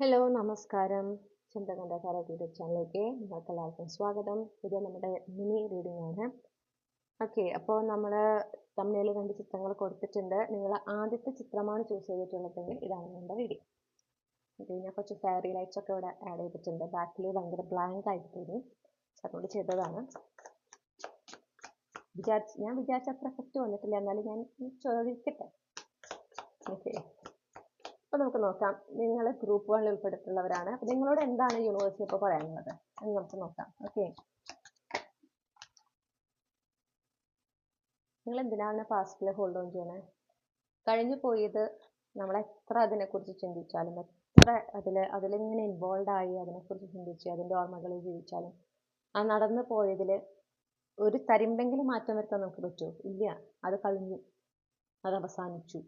Hello നമസ്കാരം. ചിന്തകന്താകാര YouTube ചാനലിലേക്ക് നിങ്ങൾക്ക് എല്ലാവർക്കും സ്വാഗതം. ഇത് നമ്മുടെ മിനി റീഡിംഗ് ആണ്. ഓക്കെ, അപ്പോൾ നമ്മൾ തമ്മിൽ 2 ചിത്രങ്ങൾ കൊടുത്തിട്ടുണ്ട്. നിങ്ങൾ ആദ്യത്തെ ചിത്രമാണ് ചൂസ് ചെയ്തിട്ടുള്ളതെങ്കിൽ ഇതാണ് നമ്മുടെ റീഡിംഗ്. ഓക്കെ, ഞാൻ കുറച്ച് ഫെയറി ലൈറ്റ്സ് ഒക്കെ ഇവിടെ ആഡ് ചെയ്തിട്ടുണ്ട്. ബാക്കിൽ ഭയങ്കര ബ്ലാങ്ക് ആയിട്ട് തോന്നി, അതുകൊണ്ട് ചെയ്തതാണ്. ഞാൻ വിചാരിച്ച അത്ര എഫക്റ്റ് വന്നിട്ടില്ല, എന്നാലും ഞാൻ ചോദിക്കട്ടെ. ഓക്കെ, അപ്പോൾ നമുക്ക് നോക്കാം. നിങ്ങൾ ഗ്രൂപ്പ് 1 ഉൾപ്പെട്ടിട്ടുള്ളവരാണ്. അപ്പോൾ നിങ്ങളോട് എന്താണ് യൂണിവേഴ്സിൽ ഇപ്പോൾ പറയാനുള്ളത് എന്ന് നമുക്ക് നോക്കാം. ഓക്കെ, നിങ്ങൾ എന്തിനാണ് പാസ്റ്റിൽ ഹോൾഡ് ഓൺ ചെയ്യണത്? കഴിഞ്ഞു പോയത് നമ്മൾ എത്ര അതിനെക്കുറിച്ച് ചിന്തിച്ചാലും, എത്ര അതിലിങ്ങനെ ഇൻവോൾവ് ആയി അതിനെക്കുറിച്ച് ചിന്തിച്ച് അതിൻ്റെ ഓർമ്മകളിൽ ജീവിച്ചാലും, ആ നടന്നു പോയതിൽ ഒരു തരിമ്പെങ്കിലും മാറ്റം വരുത്താൻ നമുക്ക് പറ്റുമോ? ഇല്ല. അത് കഴിഞ്ഞു, അത് അവസാനിച്ചു.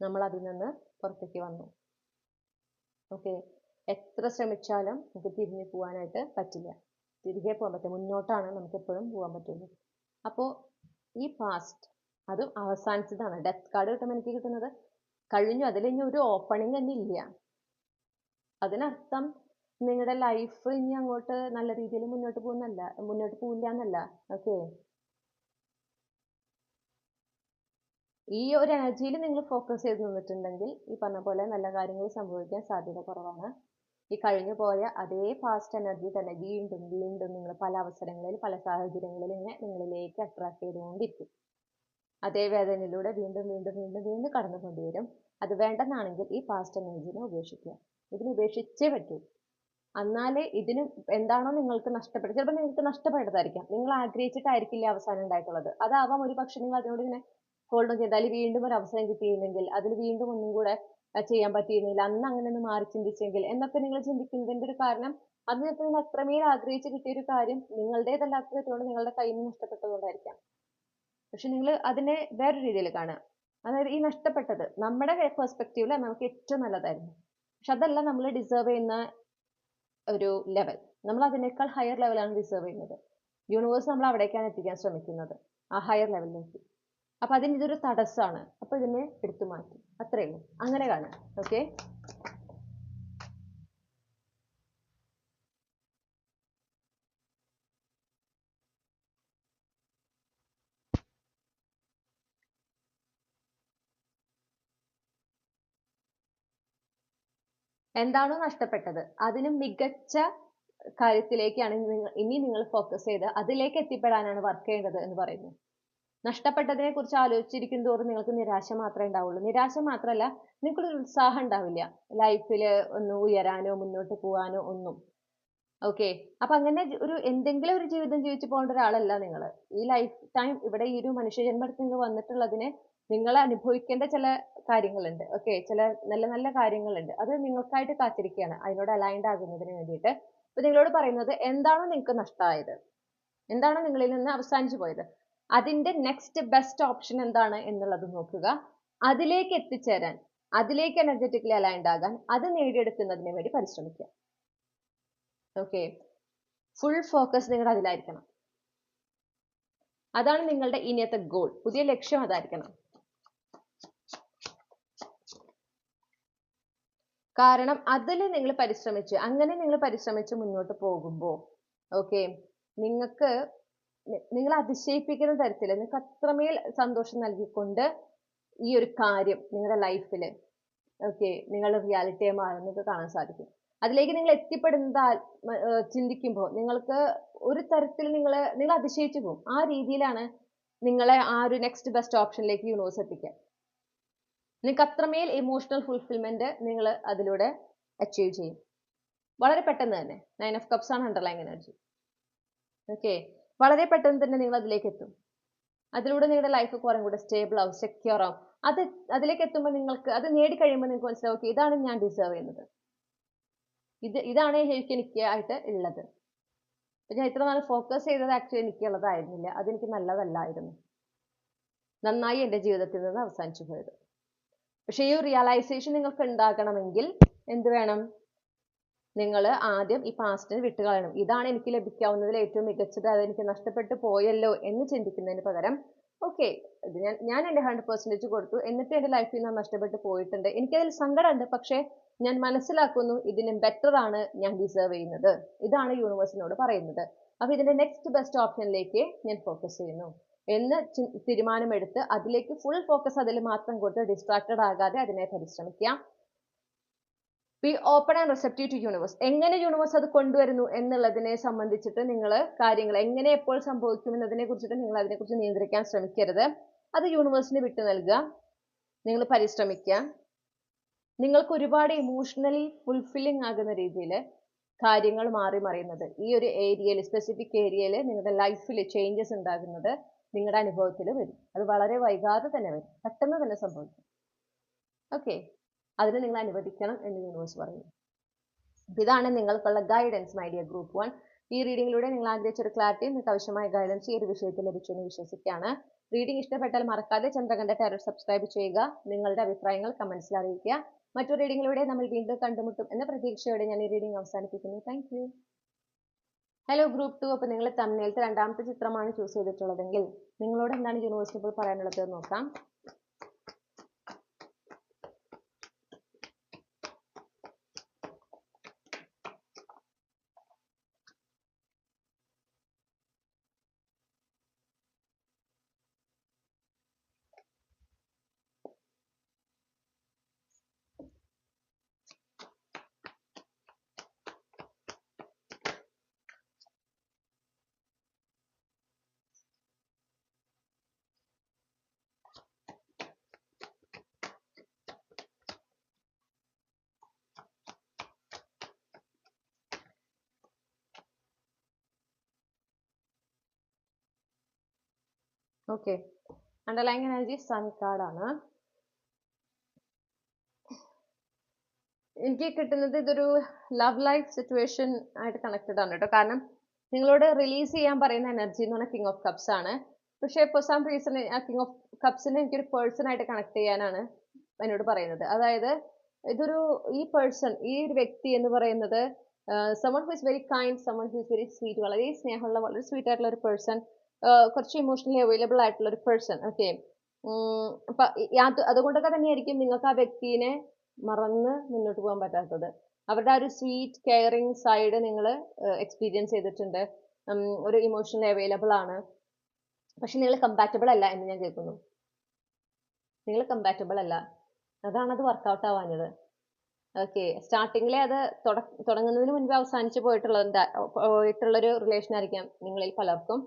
നമ്മൾ അതിൽ നിന്ന് പുറത്തേക്ക് വന്നു. ഓക്കെ, എത്ര ശ്രമിച്ചാലും നമുക്ക് തിരിഞ്ഞു പോകാനായിട്ട് പറ്റില്ല. തിരികെ പോകാൻ പറ്റില്ല, മുന്നോട്ടാണ് നമുക്ക് എപ്പോഴും പോകാൻ പറ്റുള്ളൂ. അപ്പോൾ ഈ പാസ്റ്റ് അതും അവസാനിച്ചതാണ്. ഡെത്ത് കാർഡ് കിട്ടുമ്പോൾ എനിക്ക് കിട്ടുന്നത് കഴിഞ്ഞു, അതിലിനി ഒരു ഓപ്പണിംഗ് തന്നെ ഇല്ല. അതിനർത്ഥം നിങ്ങളുടെ ലൈഫ് ഇനി അങ്ങോട്ട് നല്ല രീതിയിൽ മുന്നോട്ട് പോവില്ല എന്നല്ല. ഓക്കെ, ഈ ഒരു എനർജിയിൽ നിങ്ങൾ ഫോക്കസ് ചെയ്ത് നിന്നിട്ടുണ്ടെങ്കിൽ ഈ പറഞ്ഞ പോലെ നല്ല കാര്യങ്ങൾ സംഭവിക്കാൻ സാധ്യത കുറവാണ്. ഈ കഴിഞ്ഞു പോയ അതേ പാസ്റ്റ് എനർജി തന്നെ വീണ്ടും വീണ്ടും നിങ്ങൾ പല അവസരങ്ങളിൽ പല സാഹചര്യങ്ങളിൽ ഇങ്ങനെ നിങ്ങളിലേക്ക് അട്രാക്ട് ചെയ്തുകൊണ്ടിരിക്കും. അതേ വേദനയിലൂടെ വീണ്ടും വീണ്ടും വീണ്ടും വീണ്ടും കടന്നു കൊണ്ടുവരും. അത് വേണ്ടെന്നാണെങ്കിൽ ഈ പാസ്റ്റ് എനർജിനെ ഉപേക്ഷിക്കുക. ഇതിന് ഉപേക്ഷിച്ചേ പറ്റൂ. എന്നാലേ ഇതിന് എന്താണോ നിങ്ങൾക്ക് നഷ്ടപ്പെട്ടത്, ചിലപ്പോൾ നിങ്ങൾക്ക് നഷ്ടപ്പെട്ടതായിരിക്കാം, നിങ്ങൾ ആഗ്രഹിച്ചിട്ടായിരിക്കില്ല അവസാനം ഉണ്ടായിട്ടുള്ളത്. അതാവാം ഒരു പക്ഷെ നിങ്ങൾ അതിനോട് ഇങ്ങനെ ഹോൾഡ് ഓൺ ചെയ്താൽ വീണ്ടും ഒരു അവസരം കിട്ടിയിരുന്നെങ്കിൽ, അതിൽ വീണ്ടും ഒന്നും കൂടെ ചെയ്യാൻ പറ്റിയിരുന്നില്ല, അന്ന് അങ്ങനെ ഒന്ന് മാറി ചിന്തിച്ചെങ്കിൽ എന്നൊക്കെ നിങ്ങൾ ചിന്തിക്കുന്നതിൻ്റെ ഒരു കാരണം അത് നിങ്ങൾ അത്രമേൽ ആഗ്രഹിച്ച് കിട്ടിയ ഒരു കാര്യം നിങ്ങളുടേതല്ലാത്തതുകൊണ്ട് നിങ്ങളുടെ കയ്യിൽ നിന്ന് നഷ്ടപ്പെട്ടതുകൊണ്ടായിരിക്കാം. പക്ഷെ നിങ്ങൾ അതിനെ വേറെ രീതിയിൽ കാണുക. അതായത് ഈ നഷ്ടപ്പെട്ടത് നമ്മുടെ പെർസ്പെക്റ്റീവിൽ നമുക്ക് ഏറ്റവും നല്ലതായിരുന്നു, പക്ഷെ അതല്ല നമ്മൾ ഡിസേർവ് ചെയ്യുന്ന ഒരു ലെവൽ. നമ്മൾ അതിനേക്കാൾ ഹയർ ലെവലാണ് ഡിസേർവ് ചെയ്യുന്നത്. യൂണിവേഴ്സ് നമ്മൾ അവിടേക്കാണ് എത്തിക്കാൻ ശ്രമിക്കുന്നത്, ആ ഹയർ ലെവലിലേക്ക്. അപ്പൊ അതിന് ഇതൊരു തടസ്സമാണ്. അപ്പൊ ഇതിനെ എടുത്തു മാറ്റി, അത്രയേ ഉള്ളൂ. അങ്ങനെ കാണാം. ഓക്കെ, എന്താണോ നഷ്ടപ്പെട്ടത് അതിന് മികച്ച കാര്യത്തിലേക്കാണ് ഇനി നിങ്ങൾ ഫോക്കസ് ചെയ്ത് അതിലേക്ക് എത്തിപ്പെടാനാണ് വർക്ക് ചെയ്യേണ്ടത് എന്ന് പറയുന്നു. നഷ്ടപ്പെട്ടതിനെ കുറിച്ച് ആലോചിച്ചിരിക്കും തോറും നിങ്ങൾക്ക് നിരാശ മാത്രമേ ഉണ്ടാവുള്ളൂ. നിരാശ മാത്രമല്ല, നിങ്ങൾക്കൊരു ഉത്സാഹം ഉണ്ടാവില്ല ലൈഫിൽ ഒന്ന് ഉയരാനോ മുന്നോട്ട് പോകാനോ ഒന്നും. ഓക്കെ, അപ്പൊ അങ്ങനെ ഒരു എന്തെങ്കിലും ഒരു ജീവിതം ജീവിച്ചു പോകേണ്ട ഒരാളല്ല നിങ്ങൾ. ഈ ലൈഫ് ടൈം ഇവിടെ ഈ ഒരു മനുഷ്യജന്മത്തിൽ നിങ്ങൾ വന്നിട്ടുള്ളതിന് നിങ്ങൾ അനുഭവിക്കേണ്ട ചില കാര്യങ്ങളുണ്ട്. ഓക്കെ, ചില നല്ല നല്ല കാര്യങ്ങളുണ്ട്. അത് നിങ്ങൾക്കായിട്ട് കാത്തിരിക്കുകയാണ് അതിനോട് അലൈൻഡ് ആകുന്നതിന് വേണ്ടിയിട്ട്. അപ്പൊ നിങ്ങളോട് പറയുന്നത് എന്താണോ നിങ്ങൾക്ക് നഷ്ടമായത്, എന്താണോ നിങ്ങളിൽ നിന്ന് അവസാനിച്ചു പോയത്, അതിന്റെ നെക്സ്റ്റ് ബെസ്റ്റ് ഓപ്ഷൻ എന്താണ് എന്നുള്ളത് നോക്കുക. അതിലേക്ക് എത്തിച്ചേരാൻ, അതിലേക്ക് എനർജറ്റിക്കലി അലൈൻഡ് ആകാൻ, അത് നേടിയെടുക്കുന്നതിന് വേണ്ടി പരിശ്രമിക്കുക. ഓക്കെ, ഫുൾ ഫോക്കസ് നിങ്ങളുടെ അതിലായിരിക്കണം. അതാണ് നിങ്ങളുടെ ഇനിയത്തെ ഗോൾ, പുതിയ ലക്ഷ്യം അതായിരിക്കണം. കാരണം അതിൽ നിങ്ങൾ പരിശ്രമിച്ച്, അങ്ങനെ നിങ്ങൾ പരിശ്രമിച്ച് മുന്നോട്ട് പോകുമ്പോൾ ഓക്കെ, നിങ്ങൾ അതിശയിപ്പിക്കുന്ന തരത്തിൽ നിങ്ങൾക്ക് അത്രമേൽ സന്തോഷം നൽകിക്കൊണ്ട് ഈ ഒരു കാര്യം നിങ്ങളുടെ ലൈഫിൽ ഓക്കെ നിങ്ങളുടെ റിയാലിറ്റിയെ മാറുന്നത് കാണാൻ സാധിക്കും. അതിലേക്ക് നിങ്ങൾ എത്തിപ്പെടുന്നത് ചിന്തിക്കുമ്പോൾ നിങ്ങൾക്ക് ഒരു തരത്തിൽ നിങ്ങൾ അതിശയിച്ചു പോകും. ആ രീതിയിലാണ് നിങ്ങളെ ആ ഒരു നെക്സ്റ്റ് ബെസ്റ്റ് ഓപ്ഷനിലേക്ക് യൂണിവേഴ്സ് എത്തിക്കുക. നിങ്ങൾക്ക് അത്രമേൽ ഇമോഷണൽ ഫുൾഫിൽമെന്റ് നിങ്ങൾ അതിലൂടെ അച്ചീവ് ചെയ്യും വളരെ പെട്ടെന്ന് തന്നെ. 9 of Cups ആണ് അണ്ടർലൈൻ എനർജി. ഓക്കെ, വളരെ പെട്ടെന്ന് തന്നെ നിങ്ങൾ അതിലേക്ക് എത്തും. അതിലൂടെ നിങ്ങളുടെ ലൈഫ് കുറെ കൂടെ സ്റ്റേബിൾ ആവും, സെക്യൂർ ആവും. അതിലേക്ക് എത്തുമ്പോൾ നിങ്ങൾക്ക് അത് നേടിക്കഴിയുമ്പോൾ നിങ്ങൾക്ക് മനസ്സിലാവും, ഓക്കെ ഇതാണ് ഞാൻ ഡിസേർവ് ചെയ്യുന്നത്, ഇതാണ് എനിക്ക് ആയിട്ട് ഉള്ളത്. ഞാൻ ഇത്ര നാൾ ഫോക്കസ് ചെയ്തത് ആക്ച്വലി എനിക്കുള്ളതായിരുന്നില്ല, അതെനിക്ക് നല്ലതല്ലായിരുന്നു, നന്നായി എൻ്റെ ജീവിതത്തിൽ നിന്ന് അവസാനിച്ചു പോയത്. പക്ഷെ ഈ റിയലൈസേഷൻ നിങ്ങൾക്ക് ഉണ്ടാകണമെങ്കിൽ എന്ത് വേണം? നിങ്ങൾ ആദ്യം ഈ പാസ്റ്റിനെ വിട്ടുകളയണം. ഇതാണ് എനിക്ക് ലഭിക്കാവുന്നതിൽ ഏറ്റവും മികച്ചത്, അതെനിക്ക് നഷ്ടപ്പെട്ടു പോയല്ലോ എന്ന് ചിന്തിക്കുന്നതിന് പകരം ഓക്കെ ഞാൻ എൻ്റെ 100% കൊടുത്തു, എന്നിട്ട് എൻ്റെ ലൈഫിൽ നിന്ന് നഷ്ടപ്പെട്ടു പോയിട്ടുണ്ട്, എനിക്കതിൽ സങ്കടമുണ്ട്, പക്ഷേ ഞാൻ മനസ്സിലാക്കുന്നു ഇതിന് ബെറ്റർ ആണ് ഞാൻ ഡിസേർവ് ചെയ്യുന്നത്. ഇതാണ് യൂണിവേഴ്സിനോട് പറയുന്നത്. അപ്പൊ ഇതിന്റെ നെക്സ്റ്റ് ബെസ്റ്റ് ഓപ്ഷനിലേക്ക് ഞാൻ ഫോക്കസ് ചെയ്യുന്നു എന്ന് തീരുമാനമെടുത്ത് അതിലേക്ക് ഫുൾ ഫോക്കസ് അതിൽ മാത്രം കൊടുത്ത് ഡിസ്ട്രാക്റ്റഡ് ആകാതെ അതിനെ പരിശ്രമിക്കാം. Be open and receptive to universe. എങ്ങനെ യൂണിവേഴ്സ് അത് കൊണ്ടുവരുന്നു എന്നുള്ളതിനെ സംബന്ധിച്ചിട്ട് നിങ്ങൾ കാര്യങ്ങൾ എങ്ങനെ എപ്പോൾ സംഭവിക്കും എന്നതിനെ കുറിച്ചിട്ട് നിങ്ങൾ അതിനെക്കുറിച്ച് നിയന്ത്രിക്കാൻ ശ്രമിക്കരുത്. അത് യൂണിവേഴ്സിന് വിട്ടു നൽകുക. നിങ്ങൾ പരിശ്രമിക്കുക. നിങ്ങൾക്ക് ഒരുപാട് ഇമോഷണലി ഫുൾഫില്ലിംഗ് ആകുന്ന രീതിയിൽ കാര്യങ്ങൾ മാറി മറിയുന്നത് ഈ ഒരു ഏരിയയിൽ, സ്പെസിഫിക് ഏരിയയിൽ നിങ്ങളുടെ ലൈഫിൽ ചേഞ്ചസ് ഉണ്ടാകുന്നത് നിങ്ങളുടെ അനുഭവത്തിൽ വരും. അത് വളരെ വൈകാതെ തന്നെ വരും, പെട്ടെന്ന് തന്നെ സംഭവിക്കും. ഓക്കെ, അതിന് നിങ്ങൾ അനുവദിക്കണം എന്ന് യൂണിവേഴ്സ് പറയുന്നു. ഇതാണ് നിങ്ങൾക്കുള്ള ഗൈഡൻസ് മൈ ഡിയർ ഗ്രൂപ്പ് 1. ഈ റീഡിങ്ങിലൂടെ നിങ്ങൾ ആഗ്രഹിച്ച ഒരു ക്ലാരിറ്റി, നിങ്ങൾക്ക് ആവശ്യമായ ഗൈഡൻസ് ഈ ഒരു വിഷയത്തിൽ ലഭിച്ചെന്ന് വിശ്വസിക്കുകയാണ്. റീഡിംഗ് ഇഷ്ടപ്പെട്ടാൽ മറക്കാതെ ചന്ദ്രകണ്ഠ ടാരോ സബ്സ്ക്രൈബ് ചെയ്യുക. നിങ്ങളുടെ അഭിപ്രായങ്ങൾ കമന്റ്സിൽ അറിയിക്കുക. മറ്റൊരു റീഡിങ്ങിലൂടെ നമ്മൾ വീണ്ടും കണ്ടുമുട്ടും എന്ന പ്രതീക്ഷയോടെ ഞാൻ ഈ റീഡിംഗ് അവസാനിപ്പിക്കുന്നു. Thank you. Hello group 2. അപ്പോൾ നിങ്ങൾ തമ്മിലത്തെ രണ്ടാമത്തെ ചിത്രമാണ് ചൂസ് ചെയ്തിട്ടുള്ളതെങ്കിൽ നിങ്ങളോട് എന്താണ് യൂണിവേഴ്സിന് ഇപ്പോൾ പറയാനുള്ളത് എന്ന് നോക്കാം. ഓക്കെ, അണ്ടർലൈങ് എനർജി സൺ കാർഡാണ്. എനിക്ക് കിട്ടുന്നത് ഇതൊരു ലവ് ലൈഫ് സിറ്റുവേഷൻ ആയിട്ട് കണക്റ്റഡ് ആണ് കേട്ടോ. കാരണം നിങ്ങളോട് റിലീസ് ചെയ്യാൻ പറയുന്ന എനർജി എന്ന് പറഞ്ഞാൽ കിങ് ഓഫ് കപ്സ് ആണ്. പക്ഷേ ഫോർ സം റീസൺ ആ കിങ് ഓഫ് കപ്സിനെ എനിക്കൊരു പേഴ്സൺ ആയിട്ട് കണക്ട് ചെയ്യാനാണ് എന്നോട് പറയുന്നത്. അതായത് ഇതൊരു ഈ ഒരു വ്യക്തി എന്ന് പറയുന്നത് someone who is very kind, someone who is very sweet, വളരെ സ്നേഹമുള്ള, വളരെ സ്വീറ്റ് ആയിട്ടുള്ള ഒരു പേഴ്സൺ, കുറച്ച് ഇമോഷണലി അവൈലബിൾ ആയിട്ടുള്ള ഒരു പേഴ്സൺ. ഓക്കെ, അപ്പൊ അതുകൊണ്ടൊക്കെ തന്നെയായിരിക്കും നിങ്ങൾക്ക് ആ വ്യക്തിനെ മറന്ന് മുന്നോട്ട് പോകാൻ പറ്റാത്തത്. അവരുടെ ആ ഒരു സ്വീറ്റ് കെയറിങ് സൈഡ് നിങ്ങൾ എക്സ്പീരിയൻസ് ചെയ്തിട്ടുണ്ട്. ഒരു ഇമോഷണലി അവൈലബിൾ ആണ്. പക്ഷെ നിങ്ങൾ കമ്പാറ്റബിൾ അല്ല എന്ന് ഞാൻ കേൾക്കുന്നു. നിങ്ങൾ കമ്പാറ്റബിൾ അല്ല, അതാണത് വർക്കൗട്ട് ആവാഞ്ഞത്. ഓക്കെ, സ്റ്റാർട്ടിങ്ങിലെ അത് തുടങ്ങുന്നതിന് മുൻപ് അവസാനിച്ച് പോയിട്ടുള്ളൊരു റിലേഷൻ ആയിരിക്കാം നിങ്ങളിൽ പലർക്കും.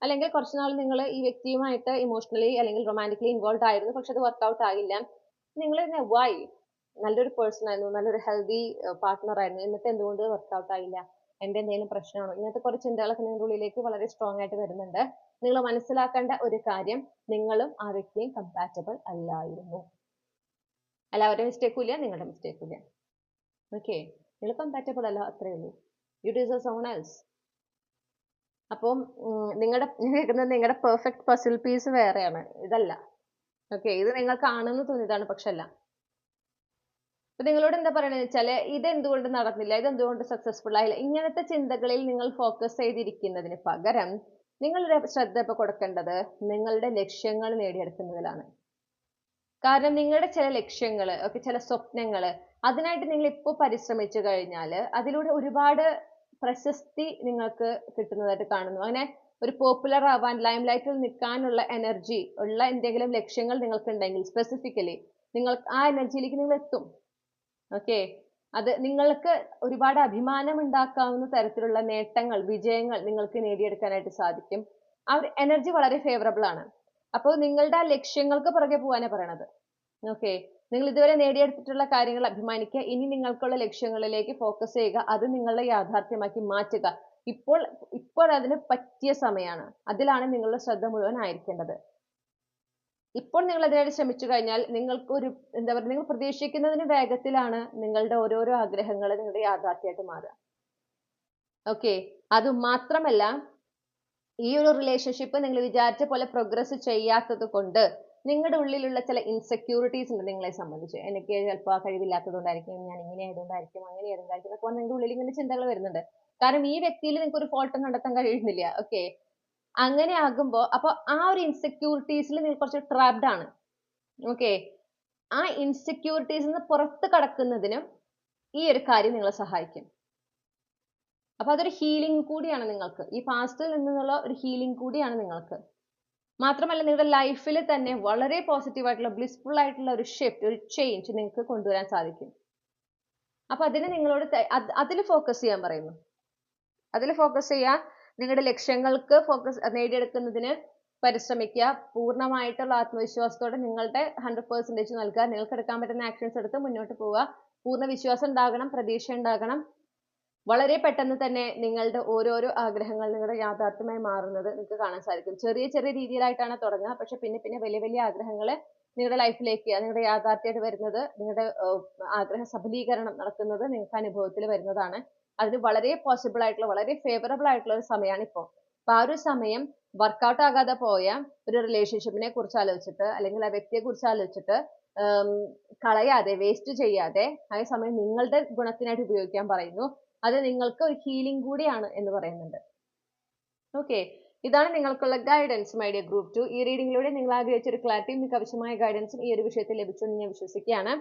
അല്ലെങ്കിൽ കുറച്ച് നാൾ നിങ്ങൾ ഈ വ്യക്തിയുമായിട്ട് ഇമോഷണലി അല്ലെങ്കിൽ റൊമാൻറ്റിക്കലി ഇൻവോൾവ് ആയിരുന്നു, പക്ഷെ അത് വർക്കൗട്ട് ആയില്ല. നിങ്ങൾ വൈ, നല്ലൊരു പേഴ്സൺ ആയിരുന്നു, നല്ലൊരു ഹെൽത്തി പാർട്ട്ണർ ആയിരുന്നു, എന്നിട്ട് എന്തുകൊണ്ട് വർക്കൗട്ട് ആയില്ല, എൻ്റെ എന്തെങ്കിലും പ്രശ്നമാണോ, ഇങ്ങനത്തെ കുറച്ച് ചിന്തകളൊക്കെ നിങ്ങളുടെ ഉള്ളിലേക്ക് വളരെ സ്ട്രോങ് ആയിട്ട് വരുന്നുണ്ട്. നിങ്ങൾ മനസ്സിലാക്കേണ്ട ഒരു കാര്യം, നിങ്ങളും ആ വ്യക്തിയും കമ്പാറ്റബിൾ അല്ലായിരുന്നു. എല്ലാവരുടെ മിസ്റ്റേക്കും ഇല്ല, നിങ്ങളുടെ മിസ്റ്റേക്കും ഇല്ല. ഓക്കെ, നിങ്ങൾ കമ്പാറ്റബിൾ അല്ല, അത്രയേ ഉള്ളൂ. U deserve someone else. അപ്പം നിങ്ങളുടെ പെർഫെക്റ്റ് പസിൽ പീസ് വേറെയാണ്, ഇതല്ല. ഓക്കെ, ഇത് നിങ്ങൾ കാണുന്നു തോന്നിയതാണ്, പക്ഷെ അല്ല. അപ്പൊ നിങ്ങളോട് എന്താ പറയണെന്ന് വെച്ചാല്, ഇതെന്തുകൊണ്ട് നടന്നില്ല, ഇതെന്തുകൊണ്ട് സക്സസ്ഫുൾ ആയില്ല, ഇങ്ങനത്തെ ചിന്തകളിൽ നിങ്ങൾ ഫോക്കസ് ചെയ്തിരിക്കുന്നതിന് പകരം നിങ്ങളുടെ ശ്രദ്ധ ഇപ്പൊ കൊടുക്കേണ്ടത് നിങ്ങളുടെ ലക്ഷ്യങ്ങൾ നേടിയെടുക്കുന്നതിലാണ്. കാരണം നിങ്ങളുടെ ചില ലക്ഷ്യങ്ങൾ, ചില സ്വപ്നങ്ങൾ, അതിനായിട്ട് നിങ്ങൾ ഇപ്പോൾ പരിശ്രമിച്ചു കഴിഞ്ഞാൽ അതിലൂടെ ഒരുപാട് പ്രശസ്തി നിങ്ങൾക്ക് കിട്ടുന്നതായിട്ട് കാണുന്നു. അങ്ങനെ ഒരു പോപ്പുലർ ആവാൻ, ലൈം ലൈറ്റിൽ നിൽക്കാനുള്ള എനർജി ഉള്ള എന്തെങ്കിലും ലക്ഷ്യങ്ങൾ നിങ്ങൾക്കുണ്ടെങ്കിൽ സ്പെസിഫിക്കലി നിങ്ങൾ ആ എനർജിയിലേക്ക് നിങ്ങൾ എത്തും. ഓക്കെ, അത് നിങ്ങൾക്ക് ഒരുപാട് അഭിമാനം ഉണ്ടാക്കാവുന്ന തരത്തിലുള്ള നേട്ടങ്ങൾ, വിജയങ്ങൾ നിങ്ങൾക്ക് നേടിയെടുക്കാനായിട്ട് സാധിക്കും. ആ ഒരു എനർജി വളരെ ഫേവറബിൾ ആണ്. അപ്പോൾ നിങ്ങളുടെ ആ ലക്ഷ്യങ്ങൾക്ക് പുറകെ പോകാനാണ് പറയണത്. ഓക്കെ, നിങ്ങൾ ഇതുവരെ നേടിയെടുത്തിട്ടുള്ള കാര്യങ്ങൾ അഭിമാനിക്കുക. ഇനി നിങ്ങൾക്കുള്ള ലക്ഷ്യങ്ങളിലേക്ക് ഫോക്കസ് ചെയ്യുക, അത് നിങ്ങളുടെ യാഥാർത്ഥ്യമാക്കി മാറ്റുക. ഇപ്പോൾ അതിന് പറ്റിയ സമയമാണ്. അതിലാണ് നിങ്ങളുടെ ശ്രദ്ധ മുഴുവൻ ആയിരിക്കേണ്ടത്. ഇപ്പോൾ നിങ്ങൾ അതിനായിട്ട് ശ്രമിച്ചു കഴിഞ്ഞാൽ നിങ്ങൾക്ക് നിങ്ങൾ പ്രതീക്ഷിക്കുന്നതിന് വേഗത്തിലാണ് നിങ്ങളുടെ ഓരോരോ ആഗ്രഹങ്ങൾ നിങ്ങളുടെ യാഥാർത്ഥ്യമായിട്ട് മാറുക. ഓക്കെ, അത് മാത്രമല്ല ഈ ഒരു റിലേഷൻഷിപ്പ് നിങ്ങൾ വിചാരിച്ച പോലെ പ്രോഗ്രസ് ചെയ്യാത്തത് കൊണ്ട് നിങ്ങളുടെ ഉള്ളിലുള്ള ചില ഇൻസെക്യൂരിറ്റീസ് ഉണ്ട് നിങ്ങളെ സംബന്ധിച്ച്. എനിക്ക് ചിലപ്പോൾ കഴിവില്ലാത്തത് കൊണ്ടായിരിക്കും, ഞാൻ ഇങ്ങനെ ആയതുകൊണ്ടായിരിക്കും, അങ്ങനെ ആയതുകൊണ്ടായിരിക്കും എന്നൊക്കെ നിങ്ങളുടെ ഉള്ളിൽ ഇങ്ങനെ ചിന്തകൾ വരുന്നുണ്ട്. കാരണം ഈ വ്യക്തിയിൽ നിങ്ങൾക്ക് ഒരു ഫോൾട്ടും കണ്ടെത്താൻ കഴിയുന്നില്ല. ഓക്കെ, അങ്ങനെ ആകുമ്പോൾ അപ്പൊ ആ ഒരു ഇൻസെക്യൂരിറ്റീസിൽ നിങ്ങൾ കുറച്ച് ട്രാപ്ഡ് ആണ്. ഓക്കെ, ആ ഇൻസെക്യൂരിറ്റീസിൽ നിന്ന് പുറത്ത് കടക്കുന്നതിനും ഈ ഒരു കാര്യം നിങ്ങളെ സഹായിക്കും. അപ്പൊ അതൊരു ഹീലിംഗ് കൂടിയാണ് നിങ്ങൾക്ക്. ഈ പാസ്റ്റിൽ നിന്നുള്ള ഒരു ഹീലിംഗ് കൂടിയാണ് നിങ്ങൾക്ക്. മാത്രമല്ല നിങ്ങളുടെ ലൈഫിൽ തന്നെ വളരെ പോസിറ്റീവ് ആയിട്ടുള്ള ബ്ലിസ്ഫുൾ ആയിട്ടുള്ള ഒരു ഷിഫ്റ്റ്, ഒരു ചേഞ്ച് നിങ്ങൾക്ക് കൊണ്ടുവരാൻ സാധിക്കും. അപ്പൊ അതിന് നിങ്ങളോട് അതിൽ ഫോക്കസ് ചെയ്യാൻ പറയുന്നു. അതിൽ ഫോക്കസ് ചെയ്യാൻ, നിങ്ങളുടെ ലക്ഷ്യങ്ങൾക്ക് നേടിയെടുക്കുന്നതിന് പരിശ്രമിക്കുക. പൂർണ്ണമായിട്ടുള്ള ആത്മവിശ്വാസത്തോടെ നിങ്ങളുടെ 100% നൽകുക. നിങ്ങൾക്ക് എടുക്കാൻ പറ്റുന്ന ആക്ഷൻസ് എടുത്ത് മുന്നോട്ട് പോവുക. പൂർണ്ണ വിശ്വാസം ഉണ്ടാകണം, പ്രതീക്ഷ ഉണ്ടാകണം. വളരെ പെട്ടെന്ന് തന്നെ നിങ്ങളുടെ ഓരോരോ ആഗ്രഹങ്ങൾ നിങ്ങളുടെ യാഥാർത്ഥ്യമായി മാറുന്നത് നിങ്ങൾക്ക് കാണാൻ സാധിക്കും. ചെറിയ ചെറിയ രീതിയിലായിട്ടാണ് തുടങ്ങുക, പക്ഷെ പിന്നെ പിന്നെ വലിയ വലിയ ആഗ്രഹങ്ങൾ നിങ്ങളുടെ ലൈഫിലേക്ക്, നിങ്ങളുടെ യാഥാർത്ഥ്യമായിട്ട് വരുന്നത്, നിങ്ങളുടെ ആഗ്രഹ സഫലീകരണം നടക്കുന്നത് നിങ്ങൾക്ക് അനുഭവത്തിൽ വരുന്നതാണ്. അതിന് വളരെ പോസിബിൾ ആയിട്ടുള്ള, വളരെ ഫേവറബിൾ ആയിട്ടുള്ള ഒരു സമയമാണ് ഇപ്പോൾ. അപ്പൊ ആ ഒരു സമയം വർക്കൗട്ട് ആകാതെ പോയ ഒരു റിലേഷൻഷിപ്പിനെ കുറിച്ച് ആലോചിച്ചിട്ട്, അല്ലെങ്കിൽ ആ വ്യക്തിയെ കുറിച്ച് ആലോചിച്ചിട്ട് കളയാതെ, വേസ്റ്റ് ചെയ്യാതെ ആ സമയം നിങ്ങളുടെ ഗുണത്തിനായിട്ട് ഉപയോഗിക്കാൻ പറയുന്നു. അത് നിങ്ങൾക്ക് ഒരു ഹീലിംഗ് കൂടിയാണ് എന്ന് പറയുന്നുണ്ട്. ഓക്കെ, ഇതാണ് നിങ്ങൾക്കുള്ള ഗൈഡൻസ് മൈ ഡിയർ ഗ്രൂപ്പ് 2. ഈ റീഡിങ്ങിലൂടെ നിങ്ങൾ ആഗ്രഹിച്ച ഒരു ക്ലാരിറ്റിയും നിങ്ങൾക്ക് ആവശ്യമായ ഗൈഡൻസും ഈ ഒരു വിഷയത്തിൽ ലഭിച്ചു എന്ന് ഞാൻ വിശ്വസിക്കുകയാണ്.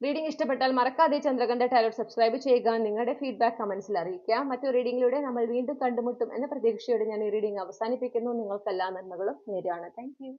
റീഡിംഗ് ഇഷ്ടപ്പെട്ടാൽ മറക്കാതെ ചന്ദ്രകണ്ഠ ടാരോട്ട് സബ്സ്ക്രൈബ് ചെയ്യുക. നിങ്ങളുടെ ഫീഡ്ബാക്ക് കമന്റ്സിൽ അറിയിക്കുക. മറ്റൊരു റീഡിങ്ങിലൂടെ നമ്മൾ വീണ്ടും കണ്ടുമുട്ടും എന്ന പ്രതീക്ഷയോടെ ഞാൻ ഈ റീഡിംഗ് അവസാനിപ്പിക്കുന്നു. നിങ്ങൾക്ക് എല്ലാ നന്മകളും നേരുകയാണ്. Thank you.